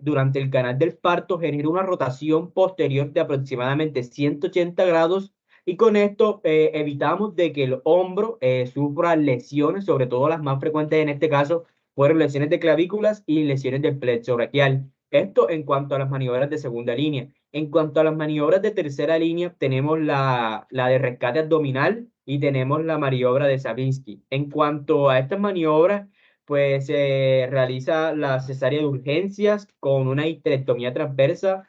durante el canal del parto genere una rotación posterior de aproximadamente 180 grados y con esto evitamos de que el hombro sufra lesiones, sobre todo las más frecuentes en este caso fueron lesiones de clavículas y lesiones del plexo braquial. Esto en cuanto a las maniobras de segunda línea. En cuanto a las maniobras de tercera línea, tenemos la de rescate abdominal y tenemos la maniobra de Savinsky. En cuanto a estas maniobras, pues se realiza la cesárea de urgencias con una histerectomía transversa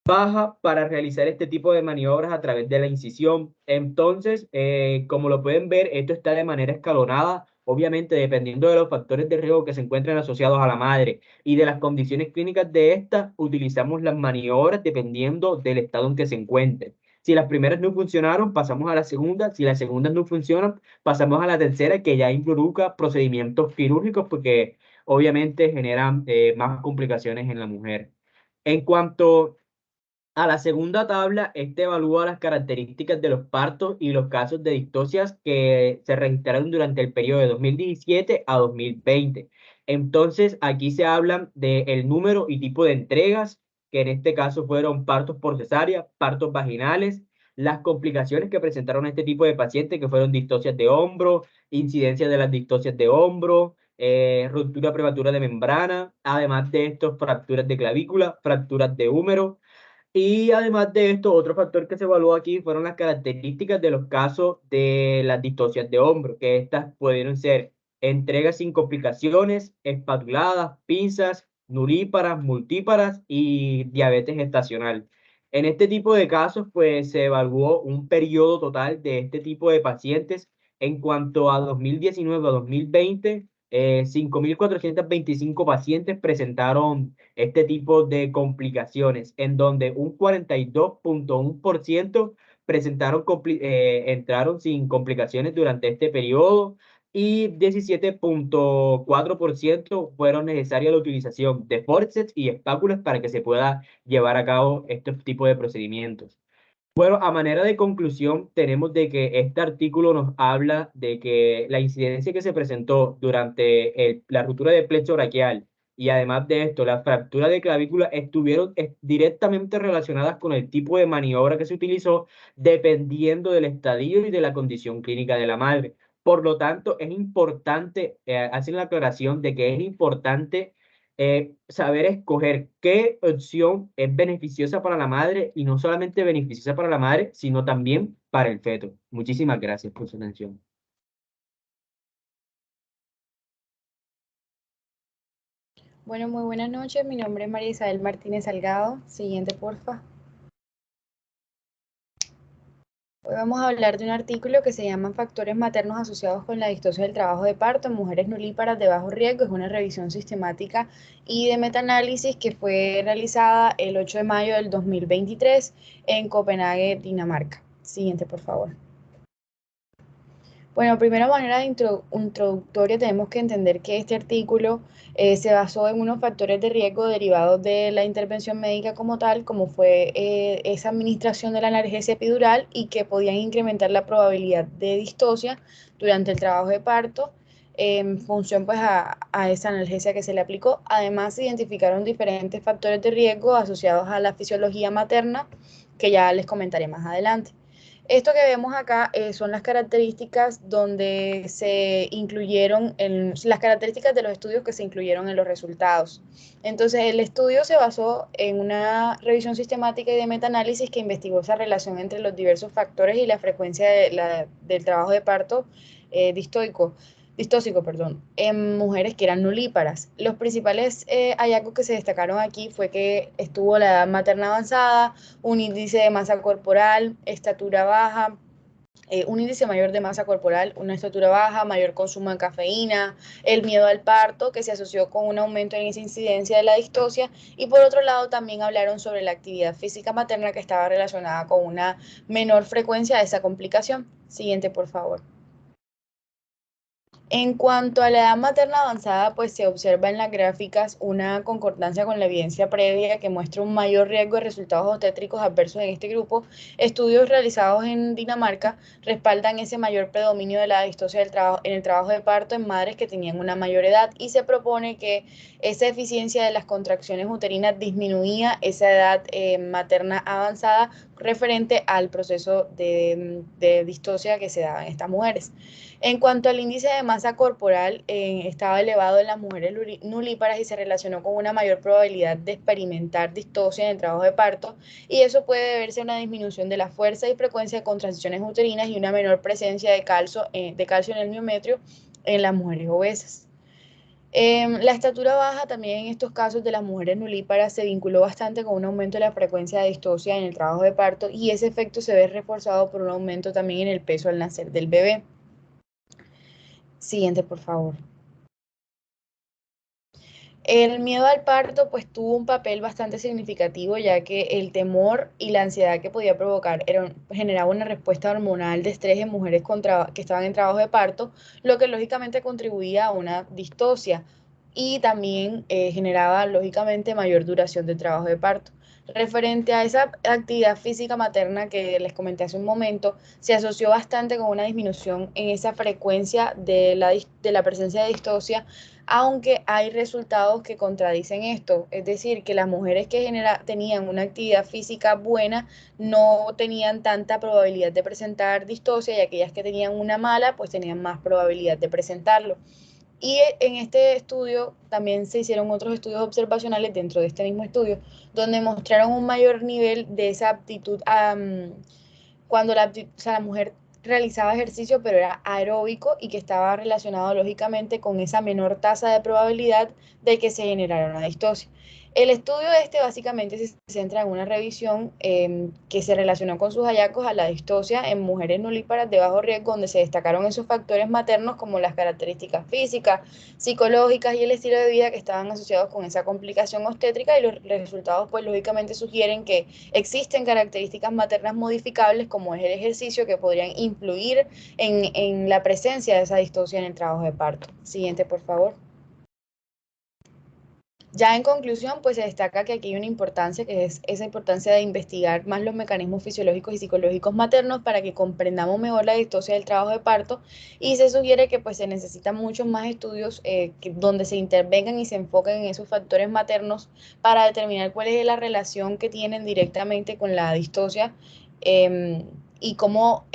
baja para realizar este tipo de maniobras a través de la incisión. Entonces, como lo pueden ver, esto está de manera escalonada, obviamente dependiendo de los factores de riesgo que se encuentren asociados a la madre y de las condiciones clínicas de esta, utilizamos las maniobras dependiendo del estado en que se encuentren. Si las primeras no funcionaron, pasamos a la segunda. Si las segundas no funcionan, pasamos a la tercera, que ya involucra procedimientos quirúrgicos porque obviamente generan más complicaciones en la mujer. En cuanto a la segunda tabla, este evalúa las características de los partos y los casos de distocias que se registraron durante el periodo de 2017 a 2020. Entonces, aquí se hablan del número y tipo de entregas, que en este caso fueron partos por cesárea, partos vaginales, las complicaciones que presentaron este tipo de pacientes, que fueron distocias de hombro, incidencia de las distocias de hombro, ruptura prematura de membrana, además de estos, fracturas de clavícula, fracturas de húmero. Y además de esto, otro factor que se evaluó aquí fueron las características de los casos de las distocias de hombro, que estas pudieron ser entregas sin complicaciones, espatuladas, pinzas, nulíparas, multíparas y diabetes gestacional. En este tipo de casos, pues se evaluó un periodo total de este tipo de pacientes en cuanto a 2019 a 2020. 5.425 pacientes presentaron este tipo de complicaciones, en donde un 42.1% entraron sin complicaciones durante este periodo y 17.4% fueron necesarias la utilización de forceps y espáculas para que se pueda llevar a cabo este tipo de procedimientos. Bueno, a manera de conclusión, tenemos de que este artículo nos habla de que la incidencia que se presentó durante la ruptura del plexo braquial y además de esto, la fractura de clavícula estuvieron directamente relacionadas con el tipo de maniobra que se utilizó dependiendo del estadio y de la condición clínica de la madre. Por lo tanto, es importante, hacer la aclaración de que es importante saber escoger qué opción es beneficiosa para la madre y no solamente beneficiosa para la madre, sino también para el feto. Muchísimas gracias por su atención. Bueno, muy buenas noches. Mi nombre es María Isabel Martínez Salgado. Siguiente, porfa. Hoy vamos a hablar de un artículo que se llama Factores maternos asociados con la distosia del trabajo de parto en mujeres nulíparas de bajo riesgo. Es una revisión sistemática y de metaanálisis que fue realizada el 8 de mayo del 2023 en Copenhague, Dinamarca. Siguiente, por favor. Bueno, primero manera de introductoria tenemos que entender que este artículo se basó en unos factores de riesgo derivados de la intervención médica como tal, como fue esa administración de la analgesia epidural y que podían incrementar la probabilidad de distosia durante el trabajo de parto en función pues a esa analgesia que se le aplicó. Además, se identificaron diferentes factores de riesgo asociados a la fisiología materna que ya les comentaré más adelante. Esto que vemos acá son las características donde se incluyeron, las características de los estudios que se incluyeron en los resultados. Entonces, el estudio se basó en una revisión sistemática y de metaanálisis que investigó esa relación entre los diversos factores y la frecuencia del trabajo de parto distóxico, en mujeres que eran nulíparas. Los principales hallazgos que se destacaron aquí fue que estuvo la edad materna avanzada, un índice de masa corporal, estatura baja, un índice mayor de masa corporal, una estatura baja, mayor consumo de cafeína, el miedo al parto, que se asoció con un aumento en esa incidencia de la distosia, y por otro lado también hablaron sobre la actividad física materna que estaba relacionada con una menor frecuencia de esa complicación. Siguiente, por favor. En cuanto a la edad materna avanzada, pues se observa en las gráficas una concordancia con la evidencia previa que muestra un mayor riesgo de resultados obstétricos adversos en este grupo. Estudios realizados en Dinamarca respaldan ese mayor predominio de la distosia en el trabajo de parto en madres que tenían una mayor edad y se propone que esa eficiencia de las contracciones uterinas disminuía esa edad materna avanzada referente al proceso de distosia que se daba en estas mujeres. En cuanto al índice de masa corporal, estaba elevado en las mujeres nulíparas y se relacionó con una mayor probabilidad de experimentar distosia en el trabajo de parto, y eso puede deberse a una disminución de la fuerza y frecuencia de contracciones uterinas y una menor presencia de calcio en el miometrio en las mujeres obesas. La estatura baja también en estos casos de las mujeres nulíparas se vinculó bastante con un aumento de la frecuencia de distosia en el trabajo de parto, y ese efecto se ve reforzado por un aumento también en el peso al nacer del bebé. Siguiente, por favor. El miedo al parto pues tuvo un papel bastante significativo, ya que el temor y la ansiedad que podía provocar generaba una respuesta hormonal de estrés en mujeres que estaban en trabajo de parto, lo que lógicamente contribuía a una distosia y también generaba lógicamente mayor duración del trabajo de parto. Referente a esa actividad física materna que les comenté hace un momento, se asoció bastante con una disminución en esa frecuencia de la presencia de distosia, aunque hay resultados que contradicen esto, es decir, que las mujeres que tenían una actividad física buena no tenían tanta probabilidad de presentar distosia, y aquellas que tenían una mala pues tenían más probabilidad de presentarlo. Y en este estudio también se hicieron otros estudios observacionales dentro de este mismo estudio, donde mostraron un mayor nivel de esa aptitud cuando la mujer realizaba ejercicio, pero era aeróbico y que estaba relacionado lógicamente con esa menor tasa de probabilidad de que se generara una distosia. El estudio básicamente se centra en una revisión que se relacionó con sus hallazgos a la distosia en mujeres nulíparas de bajo riesgo, donde se destacaron esos factores maternos como las características físicas, psicológicas y el estilo de vida que estaban asociados con esa complicación obstétrica, y los resultados pues lógicamente sugieren que existen características maternas modificables como es el ejercicio que podrían influir en la presencia de esa distosia en el trabajo de parto. Siguiente, por favor. Ya en conclusión, pues se destaca que aquí hay una importancia, que es esa importancia de investigar más los mecanismos fisiológicos y psicológicos maternos para que comprendamos mejor la distosia del trabajo de parto, y se sugiere que pues se necesitan muchos más estudios donde se intervengan y se enfoquen en esos factores maternos para determinar cuál es la relación que tienen directamente con la distosia y cómo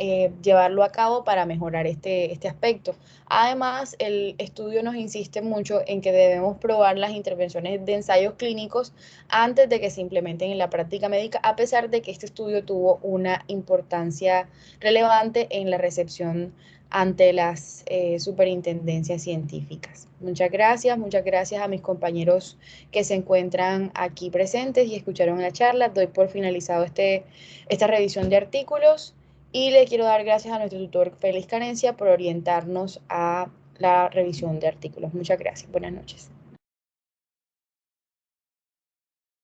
llevarlo a cabo para mejorar este aspecto. Además, el estudio nos insiste mucho en que debemos probar las intervenciones de ensayos clínicos antes de que se implementen en la práctica médica, a pesar de que este estudio tuvo una importancia relevante en la recepción ante las superintendencias científicas. Muchas gracias a mis compañeros que se encuentran aquí presentes y escucharon la charla. Doy por finalizado esta revisión de artículos. Y le quiero dar gracias a nuestro tutor Félix Canencia por orientarnos a la revisión de artículos. Muchas gracias. Buenas noches.